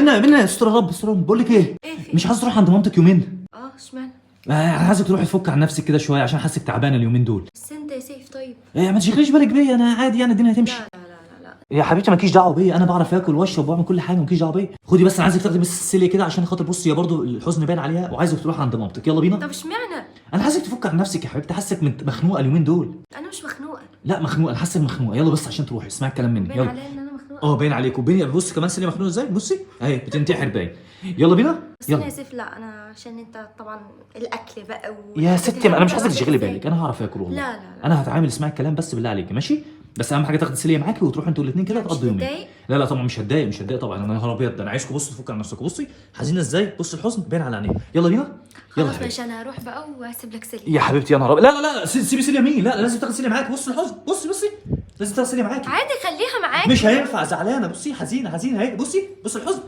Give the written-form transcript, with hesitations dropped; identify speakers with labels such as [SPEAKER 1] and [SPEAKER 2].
[SPEAKER 1] بينا استر يا رب استر يا رب. بقول لك ايه،
[SPEAKER 2] ايه في
[SPEAKER 1] مش عايز تروح عند مامتك يومين؟
[SPEAKER 2] اشمعنى؟
[SPEAKER 1] انا عايزك تروحي تفك عن نفسك كده شويه عشان حاسك تعبانه اليومين دول.
[SPEAKER 2] بس انت يا سيف طيب.
[SPEAKER 1] ايه ما تشغليش بالك بيا، انا عادي يعني الدنيا هتمشي.
[SPEAKER 2] لا.
[SPEAKER 1] يا حبيبتي مالكيش دعوه بيا، انا بعرف اكل واشرب واعمل كل حاجه، مالكيش دعوه بيا. خدي بس، انا عايزك تاخدي بس السيليه كده عشان خاطر بصي، يا برضو الحزن باين عليها، وعايزك تروح عند مامتك. يلا بينا.
[SPEAKER 2] طب اشمعنى؟
[SPEAKER 1] انا عايزك تفك عن نفسك يا حبيبتي، حاسك مخنوقه اليومين دول.
[SPEAKER 2] انا مش مخنوقه.
[SPEAKER 1] لا مخنوقه، انا حاسك مخنوقه. يلا بس عشان تروحي اسمعي الكلام مني.
[SPEAKER 2] باين
[SPEAKER 1] يلا.
[SPEAKER 2] عليا ان انا مخنوقه.
[SPEAKER 1] باين عليك. وبيني بصي كمان سيليه مخنوقه ازاي، بصي اهي بتنتحر باين. يلا بينا.
[SPEAKER 2] بس انا
[SPEAKER 1] يلا
[SPEAKER 2] يا سيف لا، انا عشان انت طبعا الاكل بقى
[SPEAKER 1] يا ستي انا مش عايزك
[SPEAKER 2] عايزك
[SPEAKER 1] تشغلي بالك، انا هعرف اكل والله.
[SPEAKER 2] لا.
[SPEAKER 1] انا هتعامل، اسمعي الكلام بس بالله عليكي ماشي. بس اهم حاجه تاخدي سيليه معاكي وتروحوا انتوا الاثنين كده
[SPEAKER 2] مش
[SPEAKER 1] تقضوا يومين.
[SPEAKER 2] هتضايق؟
[SPEAKER 1] لا طبعا مش هتضايق، مش هتضايق طبعا. انا نهار ابيض، ده انا عايزكم بصوا تفكوا عن نفسكم. بصي حزينه ازاي، بص الحزن باين على عينيها. يلا بينا. يلا
[SPEAKER 2] خلاص
[SPEAKER 1] حبيبتي.
[SPEAKER 2] ماشي، انا هروح بقى وهسيب لك سلي.
[SPEAKER 1] يا حبيبتي يا نهار ابيض، لا سيبي سيليه مين؟ لا لازم تاخدي سيليه معاكي. بصي الحزن، بصي لازم تاخدي سيليه معاكي.
[SPEAKER 2] عادي خليها معاك.
[SPEAKER 1] مش هينفع، زعلانه. بصي حزينه اهي، بصي الحزن.